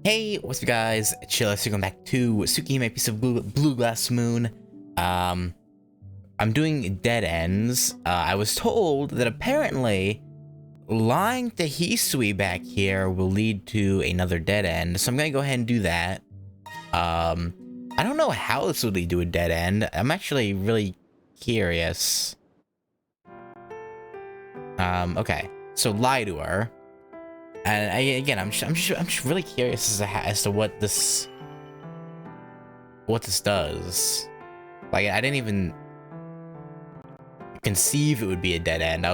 Hey, what's up guys? Chilla, so going back to Tsukihime, piece of blue glass moon. I'm doing dead ends. I was told that apparently lying to Hisui back here will lead to another dead end, so I'm gonna go ahead and do that. I don't know how this would lead to a dead end. I'm actually really curious. Okay, so lie to her. And I'm just really curious as to what this does. Like, I didn't even conceive it would be a dead end. I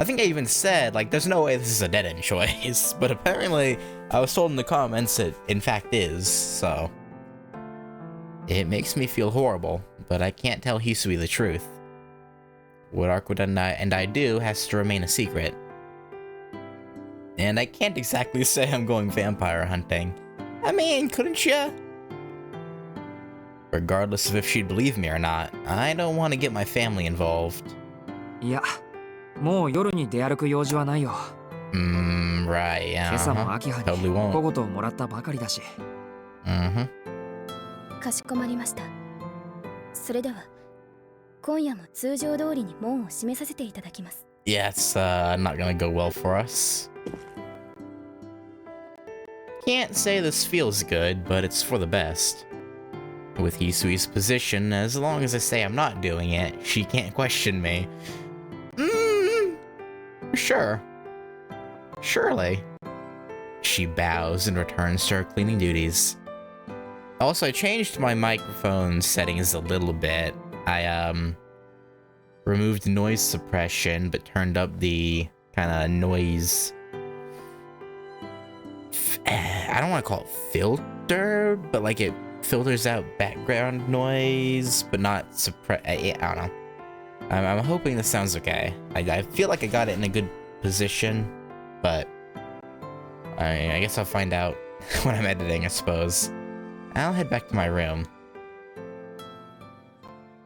think I even said, like, there's no way this is a dead end choice, but apparently I was told in the comments it in fact is, so it makes me feel horrible, but I can't tell Hisui the truth. What Arkwooda and I do has to remain a secret. And I can't exactly say I'm going vampire hunting. I mean, couldn't ya? Regardless of if she'd believe me or not, I don't want to get my family involved. Yeah, もう夜に出歩く用事はないよ。Right, yeah. 今朝も秋葉に Totally won't. 小言をもらったばかりだし。かしこまりました。それでは今夜も通常通りに門を閉めさせていただきます。Yeah, it's not gonna go well for us. Can't say this feels good, but it's for the best. With Hisui's position, as long as I say I'm not doing it, she can't question me. Sure. Surely. She bows and returns to her cleaning duties. Also, I changed my microphone settings a little bit. I, removed noise suppression, but turned up the kind of noise... I don't want to call it filter, but like it filters out background noise, but not suppress. I don't know. I'm hoping this sounds okay. I feel like I got it in a good position, but I guess I'll find out when I'm editing, I suppose. I'll head back to my room.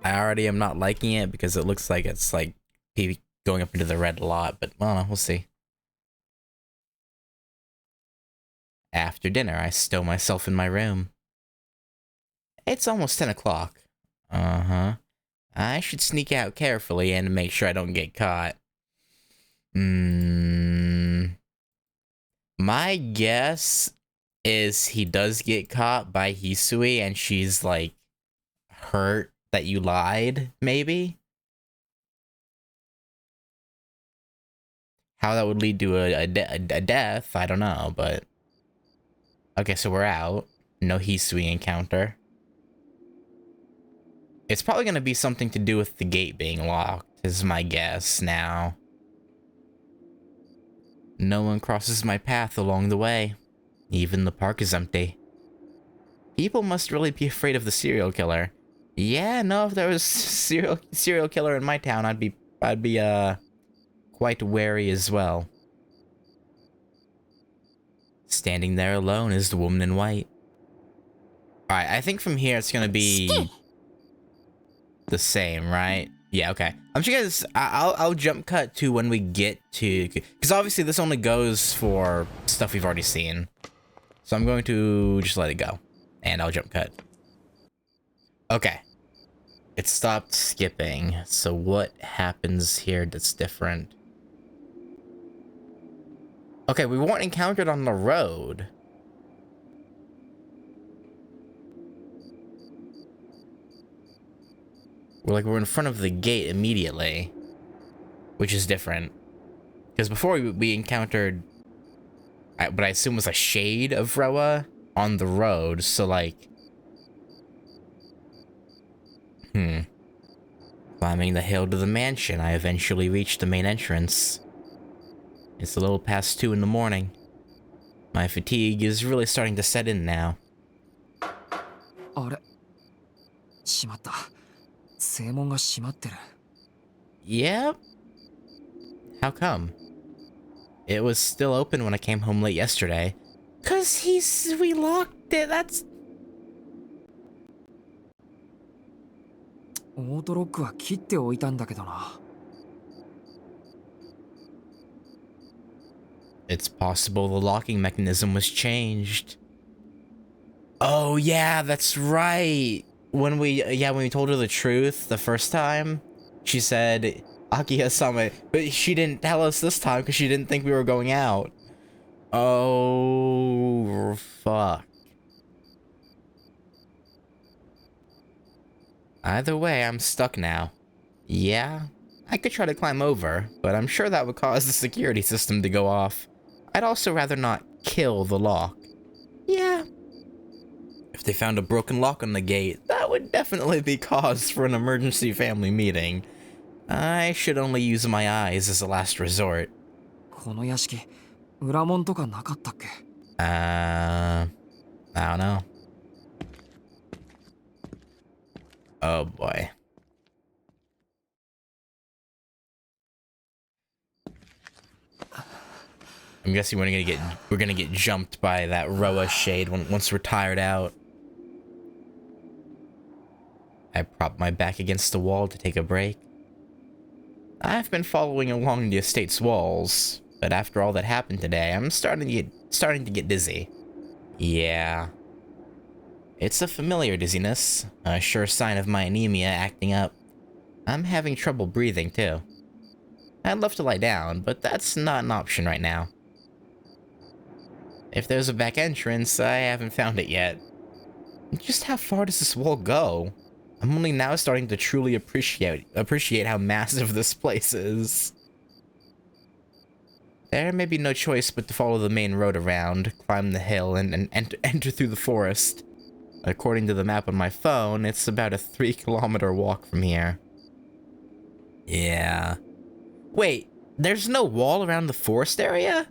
I already am not liking it because it looks like it's like going up into the red a lot, but I don't know, we'll see. After dinner, I stow myself in my room. It's almost 10 o'clock. I should sneak out carefully and make sure I don't get caught. My guess is he does get caught by Hisui and she's like hurt that you lied, maybe? How that would lead to a death, I don't know, but... Okay, so we're out. No Hisui encounter. It's probably gonna be something to do with the gate being locked, is my guess now. No one crosses my path along the way. Even the park is empty. People must really be afraid of the serial killer. Yeah, no, if there was serial killer in my town, I'd be quite wary as well. Standing there alone is the woman in white. Alright, I think from here it's gonna be the same, right? Yeah, okay. I'm sure guys, I'll jump cut to when we get to, because obviously this only goes for stuff we've already seen. So I'm going to just let it go, and I'll jump cut. Okay. It stopped skipping, so what happens here that's different? Okay, we weren't encountered on the road. We're in front of the gate immediately, which is different. Because before we encountered, what I assume was a shade of Roa on the road, so like... Climbing the hill to the mansion, I eventually reached the main entrance. It's a little past 2 in the morning. My fatigue is really starting to set in now. あれ、しまった。正門が閉まってる。Yep. How come? It was still open when I came home late yesterday. 'Cause we locked it, that's... オートロックは切っておいたんだけどな。It's possible the locking mechanism was changed. Oh yeah, that's right. When we told her the truth the first time, she said Akiya-sama, but she didn't tell us this time because she didn't think we were going out. Oh fuck. Either way, I'm stuck now. Yeah, I could try to climb over, but I'm sure that would cause the security system to go off. I'd also rather not kill the lock. Yeah. If they found a broken lock on the gate, that would definitely be cause for an emergency family meeting. I should only use my eyes as a last resort. この屋敷、裏門とかなかったっけ? I don't know. Oh boy. I'm guessing we're gonna get jumped by that Roa shade once we're tired out. I prop my back against the wall to take a break. I've been following along the estate's walls, but after all that happened today, I'm starting to get dizzy. Yeah. It's a familiar dizziness, a sure sign of my anemia acting up. I'm having trouble breathing too. I'd love to lie down, but that's not an option right now. If there's a back entrance, I haven't found it yet. Just how far does this wall go? I'm only now starting to truly appreciate how massive this place is. There may be no choice but to follow the main road around, climb the hill, and enter through the forest. According to the map on my phone, it's about a 3-kilometer walk from here. Yeah. Wait, there's no wall around the forest area?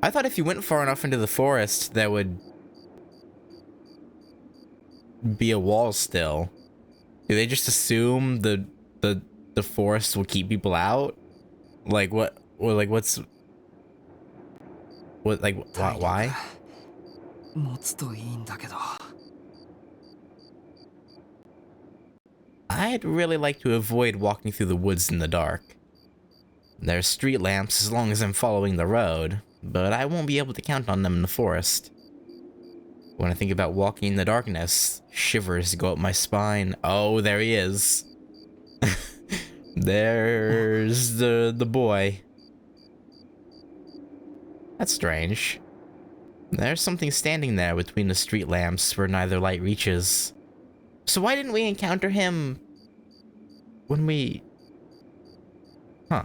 I thought if you went far enough into the forest, there would be a wall still. Do they just assume the forest will keep people out? Like what? Or like what's? What like why? 持つといいんだけど。 I'd really like to avoid walking through the woods in the dark. There's street lamps as long as I'm following the road, but I won't be able to count on them in the forest. When I think about walking in the darkness, shivers go up my spine. Oh, there he is. There's the boy. That's strange. There's something standing there between the street lamps where neither light reaches. So why didn't we encounter him when we... Huh.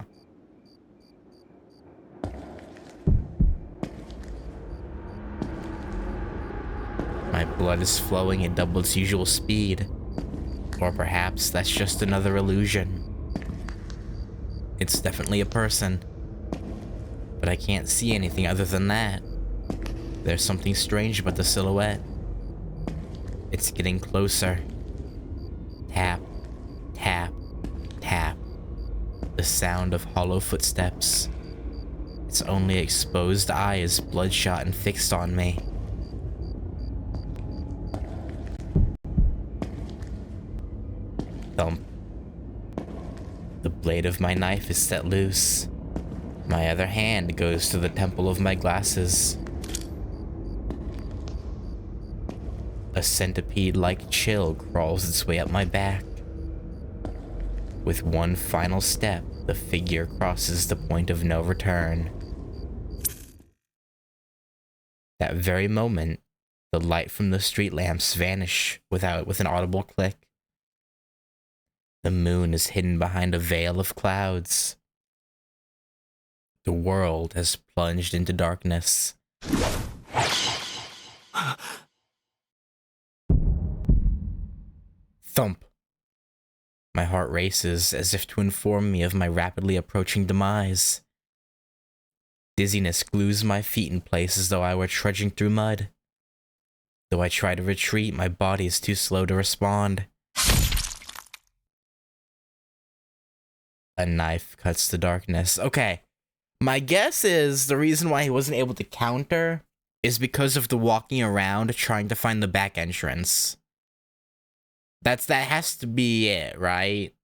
My blood is flowing at double its usual speed. Or perhaps that's just another illusion. It's definitely a person. But I can't see anything other than that. There's something strange about the silhouette. It's getting closer. Tap, tap, tap. The sound of hollow footsteps. Its only exposed eye is bloodshot and fixed on me. Thump. The blade of my knife is set loose. My other hand goes to the temple of my glasses. A centipede-like chill crawls its way up my back. With one final step, the figure crosses the point of no return. That very moment, the light from the street lamps vanish with an audible click. The moon is hidden behind a veil of clouds. The world has plunged into darkness. Thump. My heart races as if to inform me of my rapidly approaching demise. Dizziness glues my feet in place as though I were trudging through mud. Though I try to retreat, my body is too slow to respond. A knife cuts the darkness. Okay. My guess is the reason why he wasn't able to counter is because of the walking around trying to find the back entrance. That has to be it, right?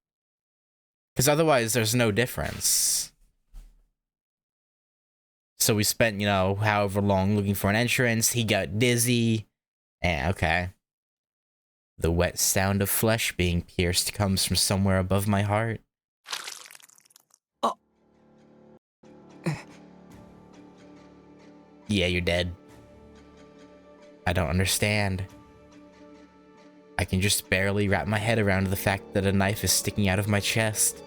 Because otherwise there's no difference. So we spent, you know, however long looking for an entrance. He got dizzy. And okay. The wet sound of flesh being pierced comes from somewhere above my heart. Oh. Yeah, you're dead. I don't understand. I can just barely wrap my head around the fact that a knife is sticking out of my chest.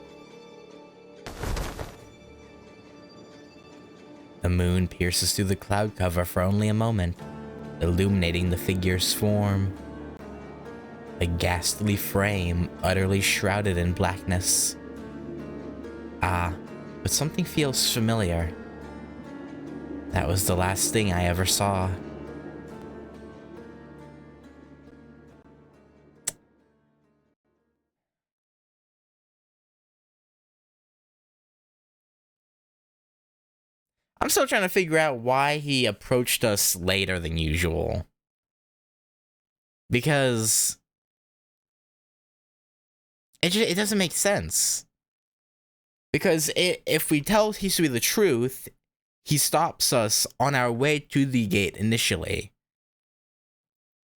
The moon pierces through the cloud cover for only a moment, illuminating the figure's form. A ghastly frame, utterly shrouded in blackness. Ah, but something feels familiar. That was the last thing I ever saw. I'm still trying to figure out why he approached us later than usual. Because it doesn't make sense. Because if we tell Hisui the truth, he stops us on our way to the gate initially.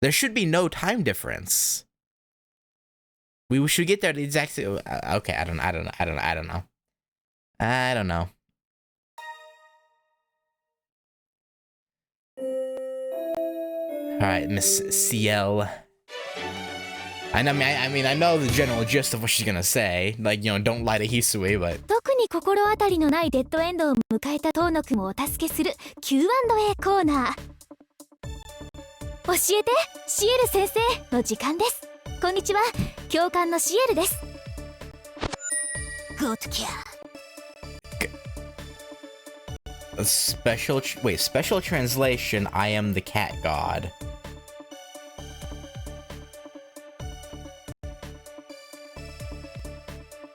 There should be no time difference. We should get there at the exact same. Okay, I don't know. All right, Miss CL. I mean, I know the general gist of what she's gonna say. Like, you know, don't lie to Hisui, but. 特に心当たりのないデッドエンドを迎えた遠野くんをお助けする Q&A コーナー。教えてシエル先生の時間です。こんにちは、教官のシエルです。Good care. Special translation, I am the cat god.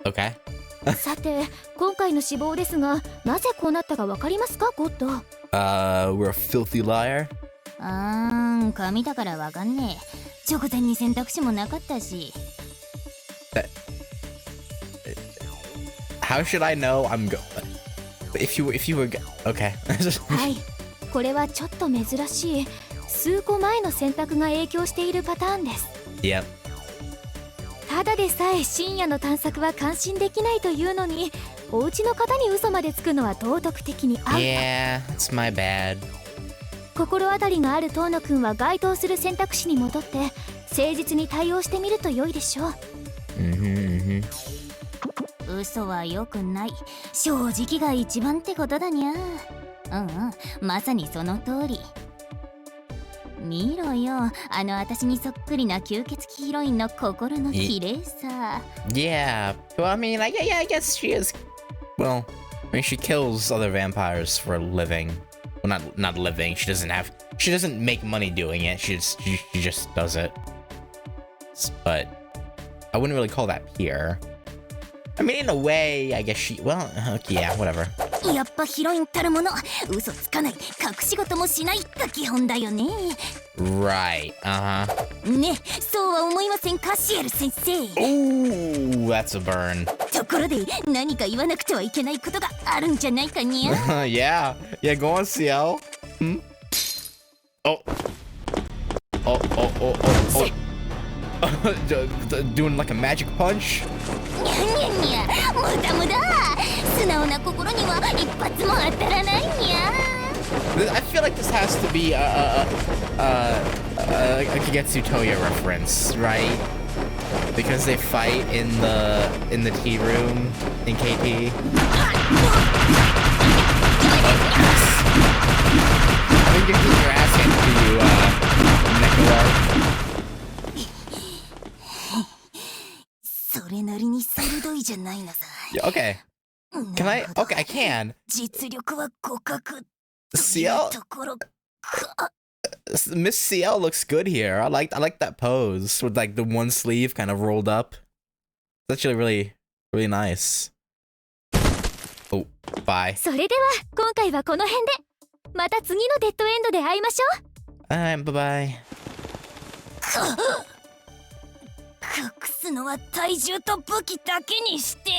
Okay. さて、今回の死亡ですが、なぜこうなったかわかりますか、ゴッド？ We're a filthy liar. 紙だからわかんねえ。直前に選択肢もなかったし。How should I know I'm if you were okay. はい、これはちょっと珍しい。数個前の選択が影響しているパターンです。Yep. ただでさえ深夜の探索は感心できないというのに、お家の方に嘘までつくのは道徳的にアウト。Yeah, it's my bad. 心当たりがある遠野くんは該当する選択肢に戻って誠実に対応してみると良いでしょう。嘘は良くない。正直が一番ってことだにゃ。まさにその通り。見ろよ、あの私にそっくりな吸血鬼ヒロインの心の綺麗さ。Yeah, well, I mean, I guess she is. Well, I mean, she kills other vampires for a living. Well, not living. She doesn't make money doing it. She just does it. But I wouldn't really call that pure. I mean, in a way, I guess well, okay, yeah, whatever. やっぱヒロインたるもの、嘘つかない、隠し事もしないが基本だよね。Right, ね、そうは思いませんか、シエル先生。Ooh, that's a burn. ところで、何か言わなくてはいけないことがあるんじゃないかにゃ。Yeah, go on, CL. Doing like a magic punch? にゃにゃにゃ、無駄無駄。素直な心には一発も当たらないにゃ。I feel like this has to be a Kagetsu Toya reference, right? Because they fight in the tea room in KT. I think you're getting your ass handed to you, Nekolar. それなりに鋭いじゃないのさ。Yeah, okay. Can I? Okay, I can. 実力は互角。 CL? ところか。 Miss CL looks good here. I like that pose with like the one sleeve kind of rolled up. It's actually really nice. Oh, bye. それでは今回はこの辺で。また次のデッドエンドで会いましょう。Bye bye. 隠すのは体重と武器だけにして。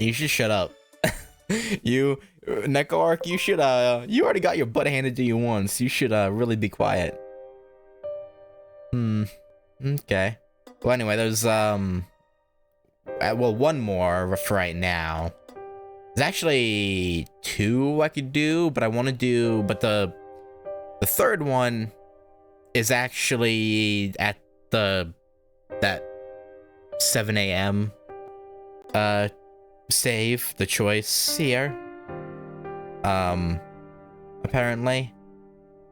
You should shut up. You, Neko Arc, you should, you already got your butt handed to you once. You should, really be quiet. Okay. Well, anyway, there's, well, one more for right now. There's actually 2 I could do, but I want to do, but the third one is actually at that 7 a.m. Save, the choice here. Apparently.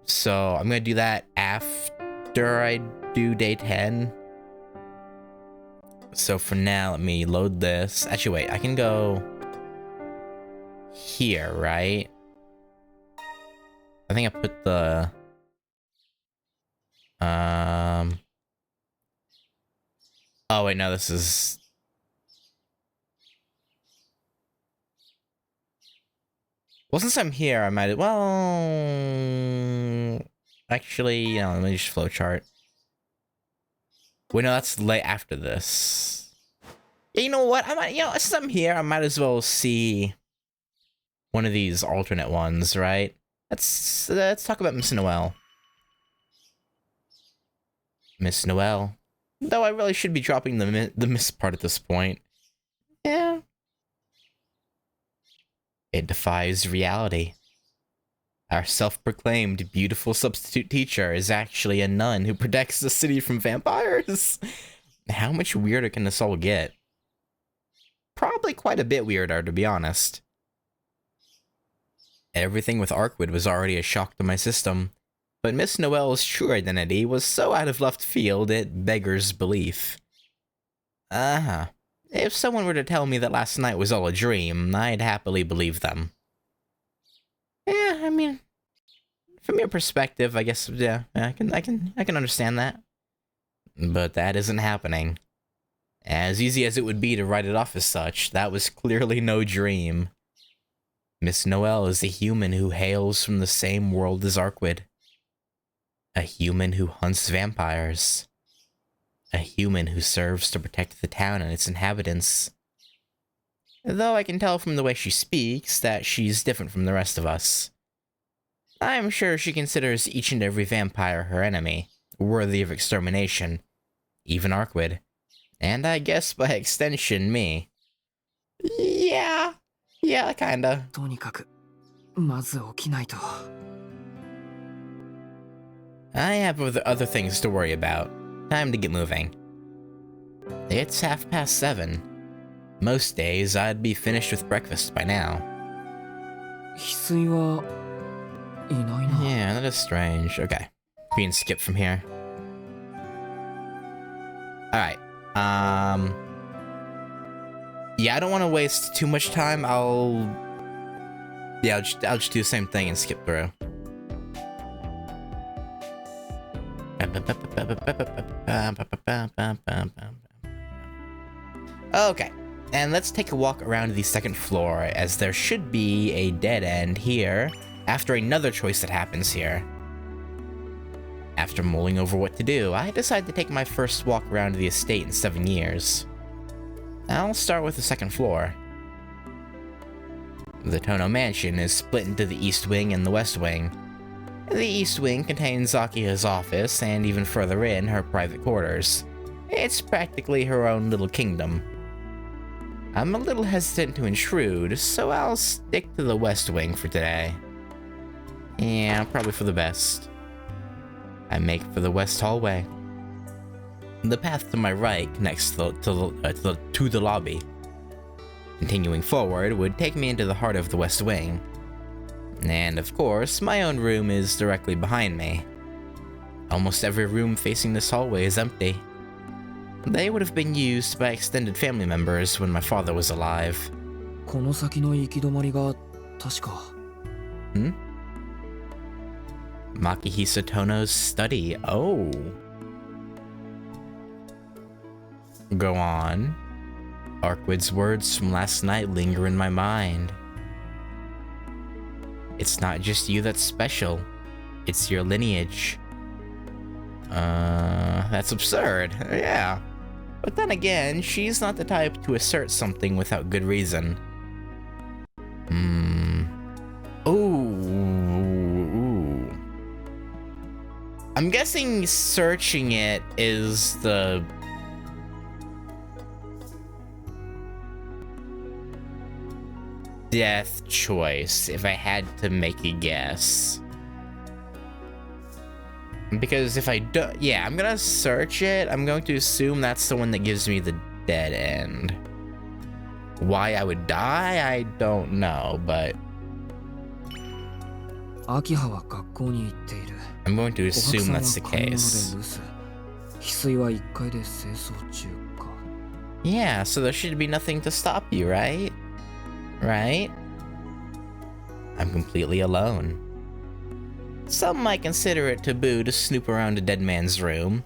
So I'm gonna do that after I do day 10. So for now, let me load this. Actually, wait, I can go here, right? I think I put the oh wait, no, this is well, since I'm here, I might well actually, you know, let me just flowchart. Wait, no, that's late after this. Yeah, you know what? I might, you know, since I'm here, I might as well see one of these alternate ones, right? Let's talk about Miss Noel. Miss Noel. Though I really should be dropping the miss part at this point. Yeah. It defies reality. Our self-proclaimed beautiful substitute teacher is actually a nun who protects the city from vampires. How much weirder can this all get? Probably quite a bit weirder, to be honest. Everything with Arkwood was already a shock to my system, but Miss Noel's true identity was so out of left field it beggars belief. If someone were to tell me that last night was all a dream, I'd happily believe them. Yeah, I mean, from your perspective, I guess, yeah, I can understand that. But that isn't happening. As easy as it would be to write it off as such, that was clearly no dream. Miss Noel is a human who hails from the same world as Arkwood. A human who hunts vampires. A human who serves to protect the town and its inhabitants. Though I can tell from the way she speaks that she's different from the rest of us. I'm sure she considers each and every vampire her enemy, worthy of extermination. Even Arkwood. And I guess by extension, me. Yeah, kinda. とにかくまず起きないと。 I have other things to worry about. Time to get moving. It's 7:30. Most days, I'd be finished with breakfast by now. 翡翠はいないな。 Yeah, that is strange. Okay. We can skip from here. Alright. Yeah, I don't want to waste too much time. I'll just do the same thing and skip through. Okay, and let's take a walk around the second floor, as there should be a dead end here after another choice that happens here. After mulling over what to do, I decide to take my first walk around the estate in 7 years. I'll start with the second floor. The Tono Mansion is split into the East Wing and the West Wing. The East Wing contains Akiha's office, and even further in, her private quarters. It's practically her own little kingdom. I'm a little hesitant to intrude, so I'll stick to the West Wing for today. Yeah, probably for the best. I make for the West Hallway. The path to my right connects to the lobby. Continuing forward would take me into the heart of the West Wing. And of course, my own room is directly behind me. Almost every room facing this hallway is empty. They would have been used by extended family members when my father was alive. この先の行き止まりが確か。Makihisa Tono's study. Oh. Go on. Arkwood's words from last night linger in my mind. It's not just you that's special. It's your lineage. That's absurd. Yeah. But then again, she's not the type to assert something without good reason. Ooh. I'm guessing searching it is the... death choice, if I had to make a guess. Because if I do... yeah, I'm gonna search it. I'm going to assume that's the one that gives me the dead end. Why I would die, I don't know, but... I'm going to assume that's the case. Yeah, so there should be nothing to stop you, right? Right? I'm completely alone. Some might consider it taboo to snoop around a dead man's room,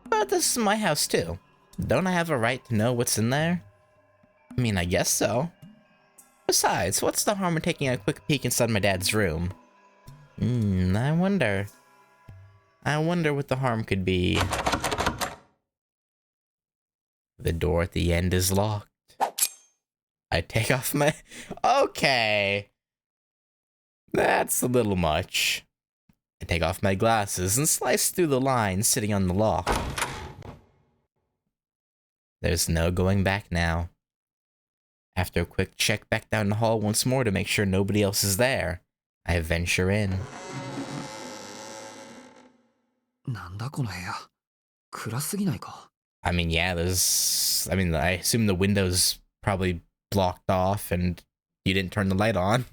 but this is my house too. Don't I have a right to know what's in there? I mean, I guess so. Besides, what's the harm in taking a quick peek inside my dad's room? I wonder. I wonder what the harm could be. The door at the end is locked. I take off my... okay. That's a little much. I take off my glasses and slice through the lines sitting on the lock. There's no going back now. After a quick check back down the hall once more to make sure nobody else is there, I venture in. I mean, yeah, there's... I mean, I assume the window's probably blocked off and you didn't turn the light on.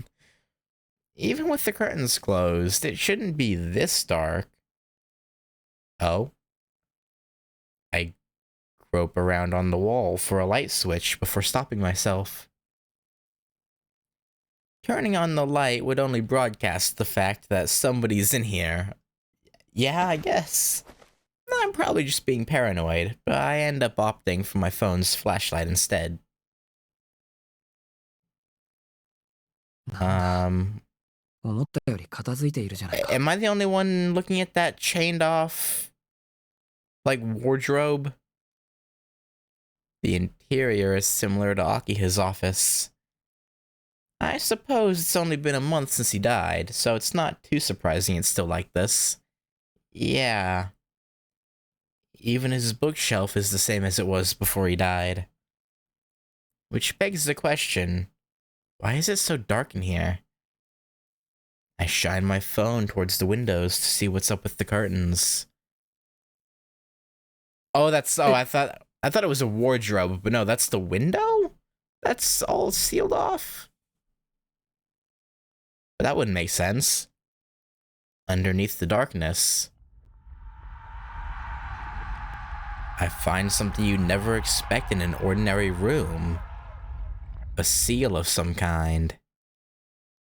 Even with the curtains closed, it shouldn't be this dark. Oh. I grope around on the wall for a light switch before stopping myself. Turning on the light would only broadcast the fact that somebody's in here. Yeah, I guess. I'm probably just being paranoid, but I end up opting for my phone's flashlight instead. Am I the only one looking at that chained off, like, wardrobe? The interior is similar to Akiha's office. I suppose it's only been a month since he died, so it's not too surprising it's still like this. Yeah. Even his bookshelf is the same as it was before he died. Which begs the question, why is it so dark in here? I shine my phone towards the windows to see what's up with the curtains. Oh, that's... oh, I thought it was a wardrobe, but no, that's the window? That's all sealed off? But that wouldn't make sense. Underneath the darkness, I find something you'd never expect in an ordinary room. A seal of some kind.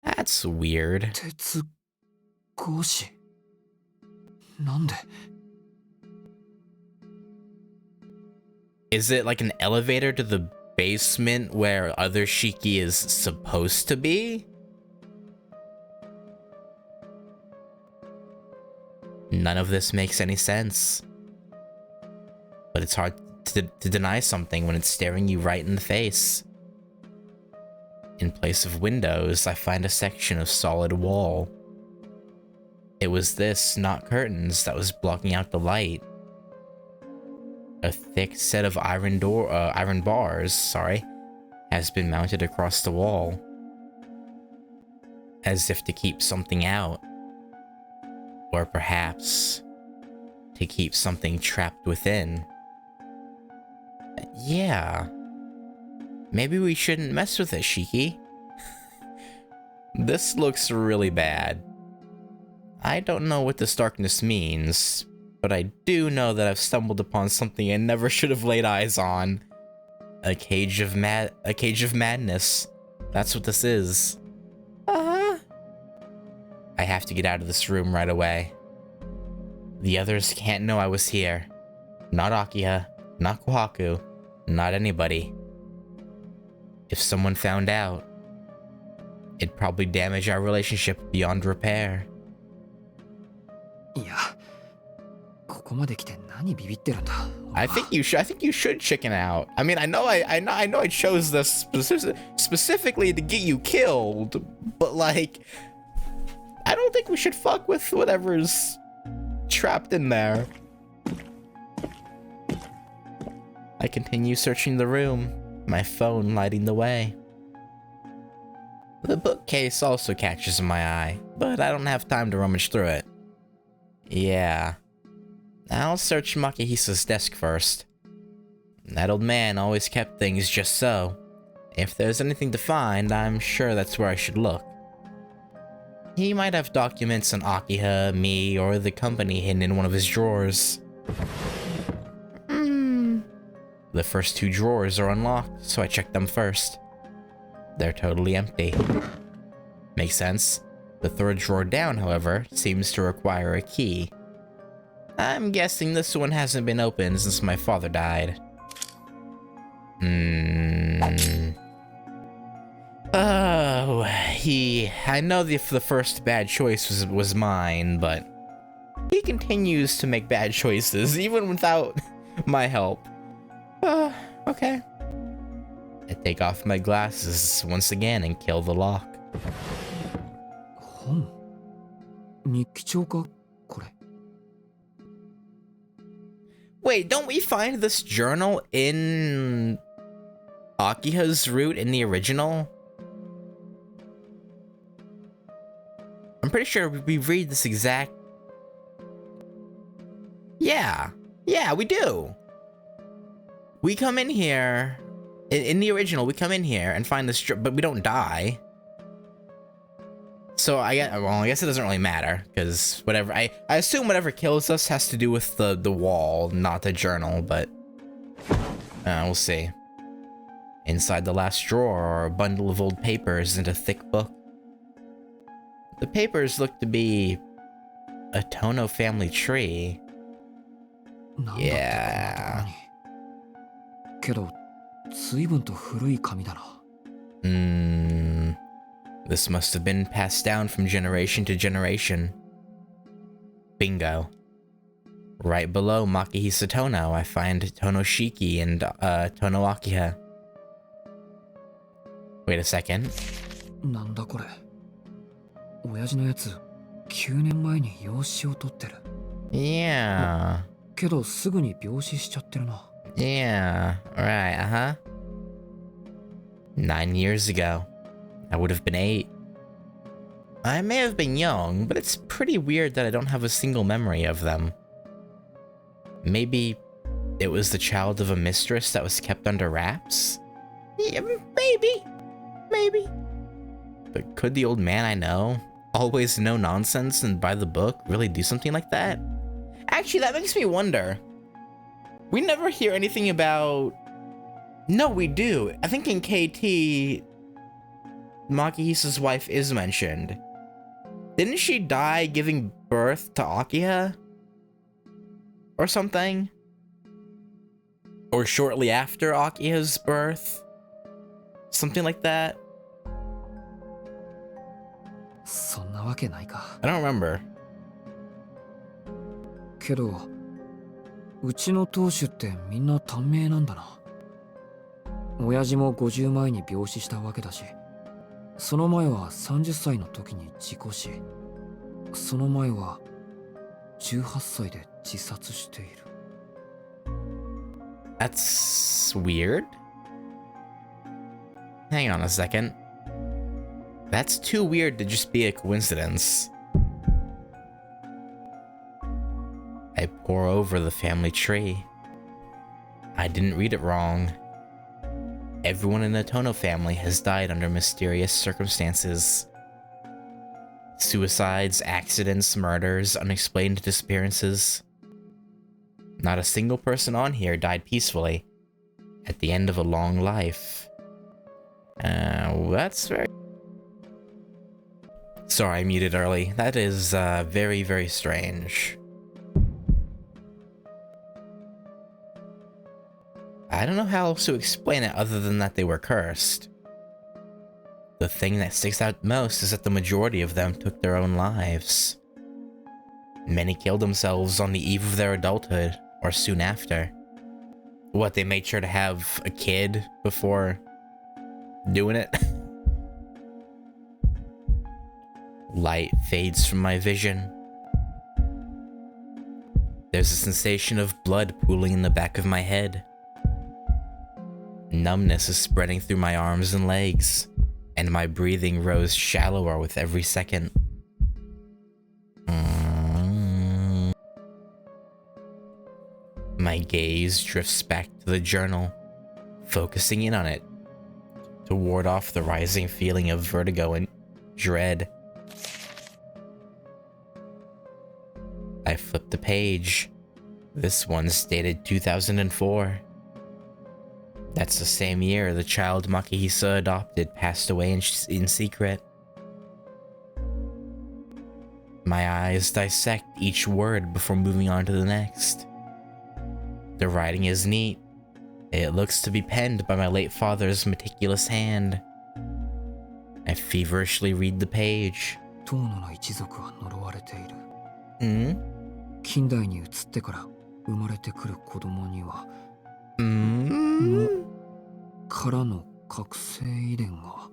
That's weird. Is it like an elevator to the basement where other Shiki is supposed to be? None of this makes any sense. But it's hard to deny something when it's staring you right in the face. In place of windows, I find a section of solid wall. It was this, not curtains, that was blocking out the light. A thick set of iron bars, has been mounted across the wall. As if to keep something out. Or perhaps to keep something trapped within. Yeah. Maybe we shouldn't mess with it, Shiki. This looks really bad. I don't know what this darkness means, but I do know that I've stumbled upon something I never should have laid eyes on. A cage of madness. That's what this is. I have to get out of this room right away. The others can't know I was here. Not Akiha, not Kohaku, not anybody. If someone found out, it'd probably damage our relationship beyond repair. Yeah. こまで来て何ビビってるんだ。 I think you should chicken out. I mean, I know I chose this specifically to get you killed, but like, I don't think we should fuck with whatever's trapped in there. I continue searching the room, my phone lighting the way. The bookcase also catches my eye, but I don't have time to rummage through it. Yeah. I'll search Makihisa's desk first. That old man always kept things just so. If there's anything to find, I'm sure that's where I should look. He might have documents on Akiha, me, or the company hidden in one of his drawers. The first 2 drawers are unlocked, so I checked them first. They're totally empty. Makes sense. The 3rd drawer down, however, seems to require a key. I'm guessing this one hasn't been opened since my father died. Oh, I know the first bad choice was mine, but he continues to make bad choices, even without my help. Okay. I take off my glasses once again and kill the lock. 本日記帳かこれ。 Wait, don't we find this journal in Akiha's route in the original? I'm pretty sure we read this exact... Yeah, we do. We come in here, in the original, we come in here and find this, but we don't die. So I guess it doesn't really matter, because whatever, I assume whatever kills us has to do with the wall, not the journal, but we'll see. Inside the last drawer are a bundle of old papers and a thick book. The papers look to be a Tono family tree. Yeah. けど、随分と古い紙だな。This must have been passed down from generation to generation. Bingo. Right below Makihisa Tono, I find Tonoshiki and Tono Akiha. Wait a second. なんだこれ。親父のやつ、9年前に養子を取ってる。Yeah. けどすぐに病死しちゃってるな。Yeah. Right, 9 years ago. I would have been 8. I may have been young, but it's pretty weird that I don't have a single memory of them. Maybe it was the child of a mistress that was kept under wraps? Yeah, maybe. But could the old man I know, always no nonsense and by the book, really do something like that? Actually, that makes me wonder. We never hear anything about... No, we do. I think in KT, Makihisa's wife is mentioned. Didn't she die giving birth to Akiha? Or something? Or shortly after Akiha's birth? Something like that? そんなわけないか。 I don't remember. けど、うちの当主ってみんな短命なんだな。親父も50前に病死したわけだし、その前は30歳の時に事故死、その前は18歳で自殺している。That's weird. Hang on a second. That's too weird to just be a coincidence. I pore over the family tree. I didn't read it wrong. Everyone in the Tono family has died under mysterious circumstances. Suicides, accidents, murders, unexplained disappearances. Not a single person on here died peacefully at the end of a long life. That's very... Sorry, I muted early. That is very, very strange. I don't know how else to explain it other than that they were cursed. The thing that sticks out most is that the majority of them took their own lives. Many killed themselves on the eve of their adulthood, or soon after. What, they made sure to have a kid before doing it? Light fades from my vision. There's a sensation of blood pooling in the back of my head. Numbness is spreading through my arms and legs, and my breathing rose shallower with every second. My gaze drifts back to the journal, focusing in on it to ward off the rising feeling of vertigo and dread. I flip the page. This one's dated 2004. That's the same year the child Makihisa adopted passed away in secret. My eyes dissect each word before moving on to the next. The writing is neat. It looks to be penned by my late father's meticulous hand. I feverishly read the page. 遠野の一族は呪われている。近代に移ってから生まれてくる子供にはからの覚醒遺伝が。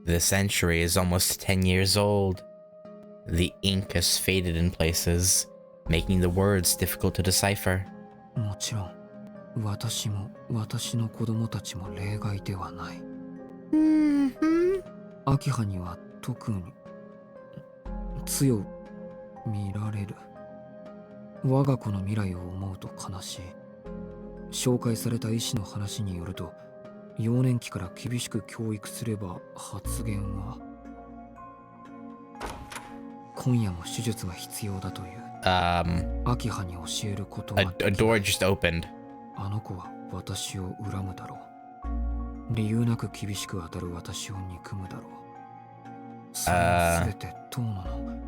This entry is almost 10 years old. The ink has faded in places, making the words difficult to decipher. もちろん私も私の子供たちも例外ではない。秋葉には特に強見られる。我が子の未来を思うと悲しい。紹介された医師の話によると、幼年期から厳しく教育すれば発言は。今夜も手術が必要だという。秋葉に教えることは。A door just opened. あの子は私を恨むだろう。理由なく厳しく当たる私を憎むだろう。それは全て遠野の。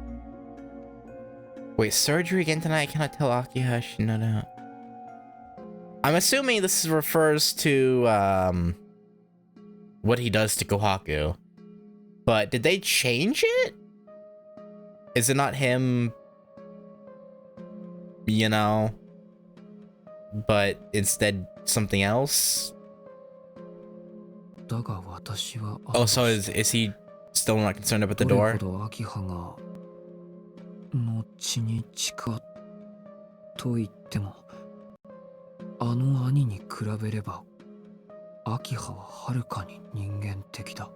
Wait, surgery again tonight? I cannot tell Akiha. No. I'm assuming this refers to what he does to Kohaku. But did they change it? Is it not him, you know, but instead something else? Oh, so is he still not concerned about the door? 後に近と言っても、あの兄に比べれば秋葉ははるかに人間的だ。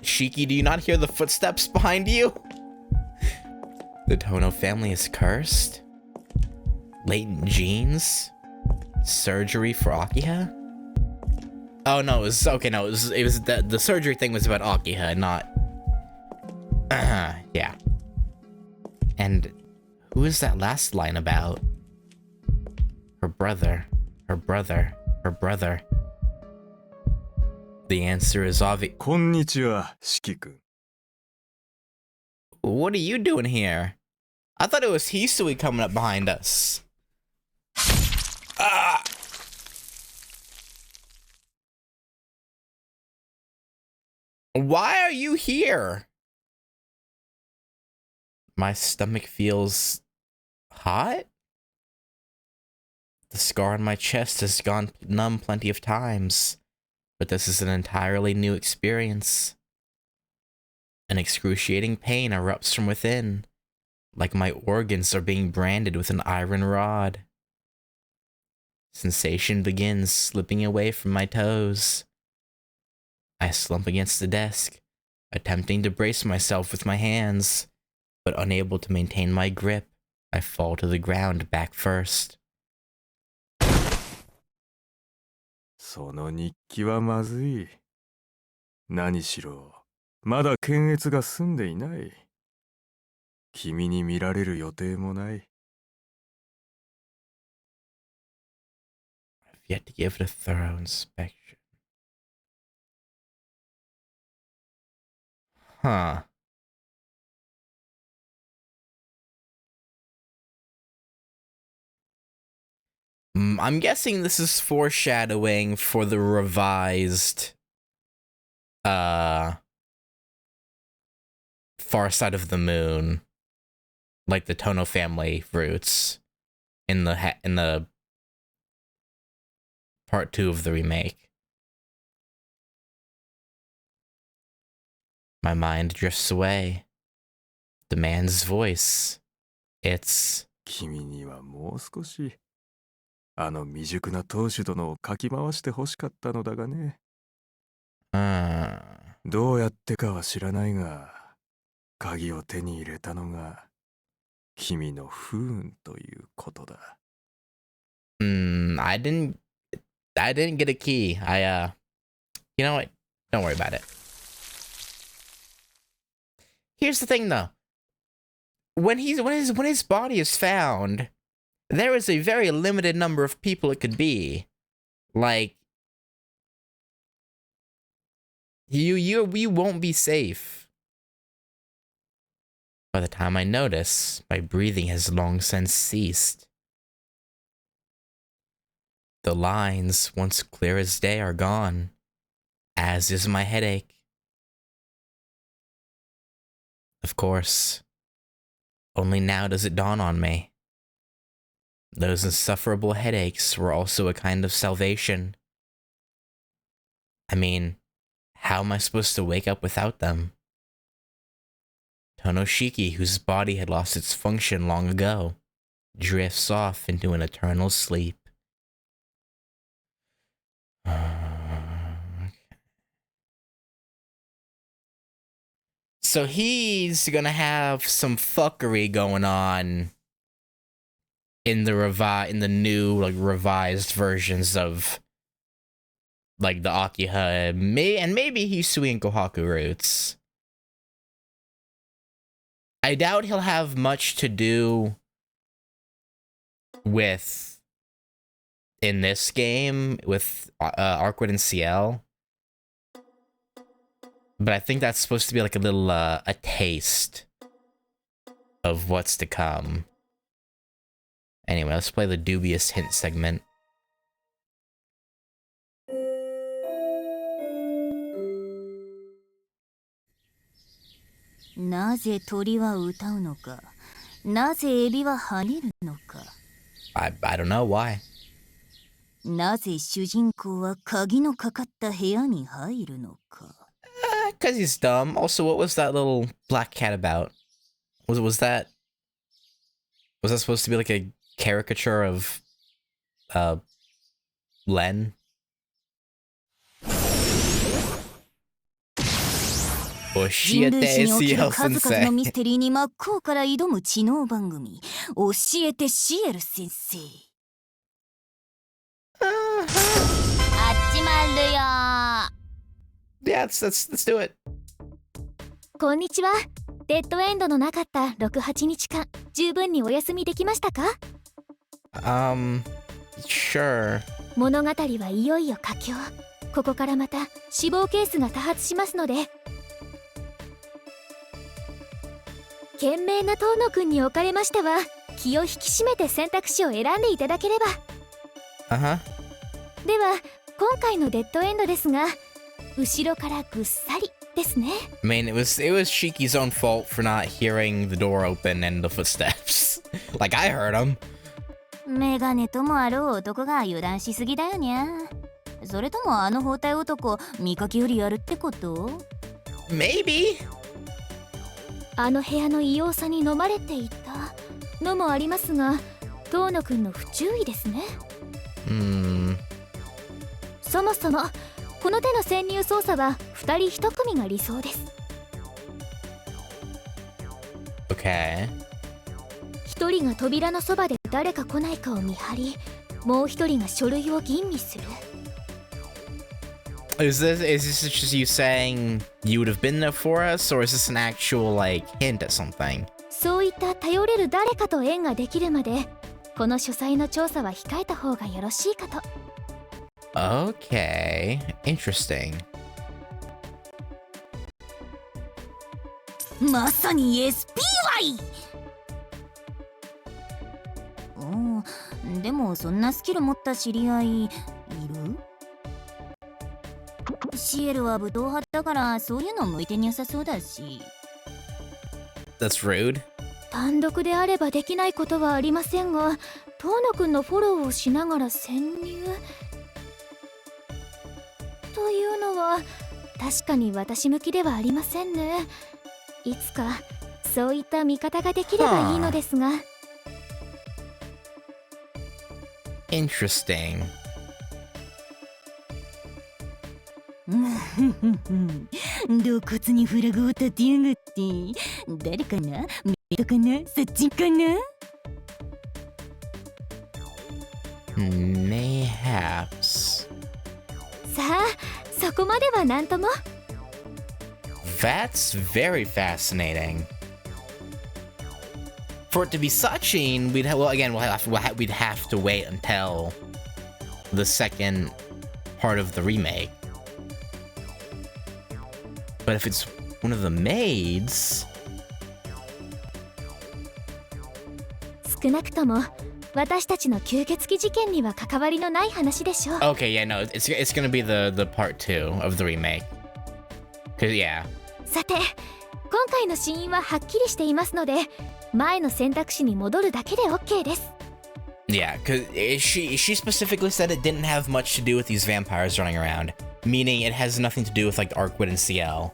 Shiki, do you not hear the footsteps behind you? The Tono family is cursed? Latent genes? Surgery for Akiha? Oh no, it was okay. No, it was the surgery thing was about Akiha, not. Yeah. And who is that last line about? Her brother. The answer is obvious. こんにちは、四季君。 What are you doing here? I thought it was Hisui coming up behind us. Ah! Why are you here? My stomach feels hot? The scar on my chest has gone numb plenty of times, but this is an entirely new experience. An excruciating pain erupts from within, like my organs are being branded with an iron rod. Sensation begins slipping away from my toes. I slump against the desk, attempting to brace myself with my hands, but unable to maintain my grip, I fall to the ground back first. その日記はまずい。何しろ、まだ検閲が済んでいない。君に見られる予定もない。I've yet to give it a thorough inspection. Huh. I'm guessing this is foreshadowing for the revised Far Side of the Moon, like the Tono family roots in the part 2 of the remake. My mind drifts away. The man's voice. It's 君にはもう少しあの未熟な当主殿をかき回して欲しかったのだがね。どうやってかは知らないが、鍵を手に入れたのが君の不運ということだ。I didn't get a key. You know what? Don't worry about it. Here's the thing though. When his body is found, there is a very limited number of people it could be. Like, you won't be safe. By the time I notice, my breathing has long since ceased. The lines, once clear as day, are gone, as is my headache. Of course, only now does it dawn on me. Those insufferable headaches were also a kind of salvation. I mean, how am I supposed to wake up without them? Tonoshiki, whose body had lost its function long ago, drifts off into an eternal sleep. So he's gonna have some fuckery going on in the new like revised versions of like the Akiha and maybe Hisui and Kohaku roots. I doubt he'll have much to do with in this game with Arcwood and CL. But I think that's supposed to be like a little a taste of what's to come. Anyway, let's play the dubious hint segment. なぜ鳥は歌うのか、なぜエビは跳ねるのか、I don't know why. なぜ主人公は鍵のかかった部屋に入るのか。Because he's dumb. Also, what was that little black cat about? Was that supposed to be like a caricature of Len? 人類史における数々のミステリーに真っ向から挑む知能番組、教えてシエル先生。あっちまるよ。Yeah, let's do it. こんにちは。デッドエンドのなかった6、8日間、十分にお休みできましたか？ Sure. 物語はいよいよ佳境。ここからまた死亡ケースが多発しますので、賢明な遠野くんにおかれましては、気を引き締めて選択肢を選んでいただければ。では、今回のデッドエンドですが、後ろからぐっさりですね。I mean, it was Shiki's own fault for not hearing the door open and the footsteps. Like, I heard them. メガネともあろう男が油断しすぎだよにゃ。それともあの包帯男、見かけよりやるってこと？ Maybe. あの部屋の異様さに飲まれていたのもありますが、遠野くんの不注意ですね。そもそもこの手の潜入捜査は2人1組が理想です。 Okay. 1人が扉のそばで誰か来ないかを見張り、もう1人が書類を吟味する。Is this just you saying you would have been there for us, or is this an actual like hint at something? そういった頼れる誰かと縁ができるまで、この書斎の調査は控えた方がよろしいかと。Okay, interesting. まさに SPY！でもそんなスキル持った知り合いいる？シエルは武闘派だからそういうの向いてに良さそうだし。 That's rude. 単独であればできないことはありませんが、遠野くんのフォローをしながら潜入というのは確かに私向きではありませんね。いつかそういった見方ができればいいのですが。Interesting. 露骨にフラグを立てやがって。誰かな？メイドかな？そっちかな？ Mayhaps. さあ、そこまでは何とも。 That's very fascinating. For it to be Sachin, we'd we'd have to wait until the second part of the remake. But if it's one of the maids, 少なくとも私たちの吸血鬼事件には関わりのない話でしょう。 okay, yeah, no, it's gonna be the part 2 of the remake. 'Cause yeah. さて、今回の死因ははっきりしていますので、前の選択肢に戻るだけで OK です。 Yeah, because she specifically said it didn't have much to do with these vampires running around, meaning it has nothing to do with like Arcwood and CL.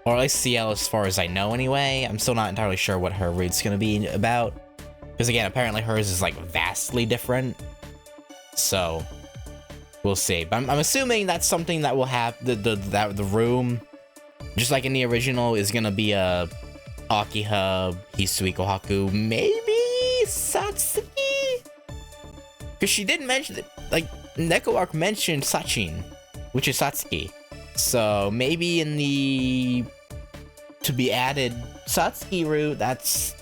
Or at least CL as far as I know anyway. I'm still not entirely sure what her route's gonna be about. Because again, apparently hers is like vastly different. So, we'll see. But I'm assuming that's something that will have the room, just like in the original, is gonna be a Akiha, Hisuiko Haku, maybe Satsuki? Because she did mention that, like, Neko Arc mentioned Sachin, which is Satsuki. So maybe in the to be added Satsuki route, that's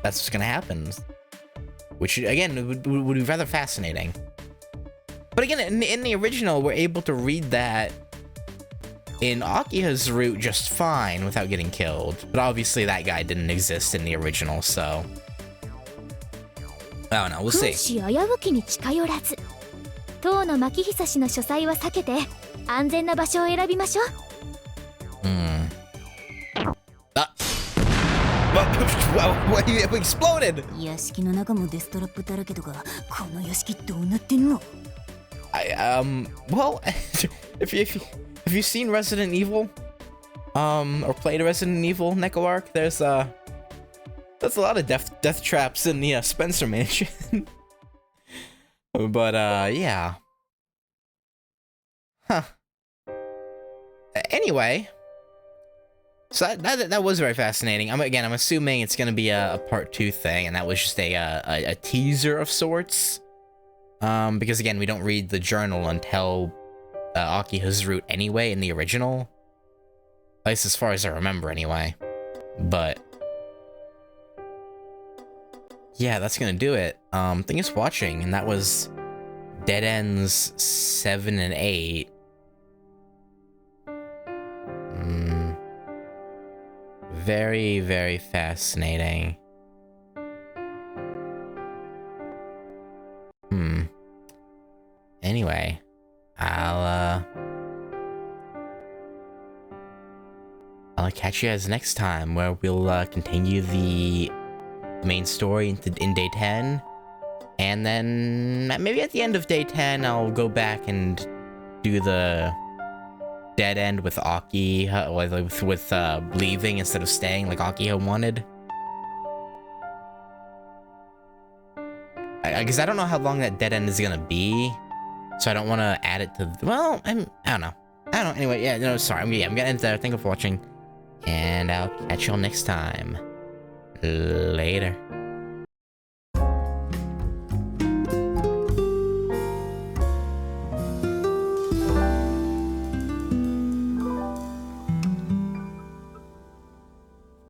what's gonna happen. Which again would be rather fascinating. But again, in the original, we're able to read that in Akiha's route just fine without getting killed. But obviously that guy didn't exist in the original, so I don't know, we'll see. 君子危うきに近寄らず、遠野巻久氏の書斎は避けて安全な場所を選びましょう。What exploded? 屋敷の中もデストラップだらけとか、この屋敷どうなってんの？ Well, if you've seen Resident Evil, or played Resident Evil Neko Arc, there's a lot of death traps in the Spencer Mansion. But yeah. Huh. Anyway, so that was very fascinating. I'm assuming it's gonna be a part 2 thing, and that was just a teaser of sorts. Because again, we don't read the journal until Akiha's route anyway in the original. At least as far as I remember anyway. But yeah, that's gonna do it. Thanks for watching, and that was Dead Ends 7 and 8. Very, very fascinating. Anyway, I'll catch you guys next time, where we'll continue the main story in day 10, and then maybe at the end of day 10 I'll go back and do the dead end with Aki, with leaving instead of staying like Akiha wanted. Because I don't know how long that dead end is gonna be, so I don't want to add it to well, I don't know. Anyway, yeah, no, sorry. I'm gonna end there. Thank you for watching, and I'll catch y'all next time. Later.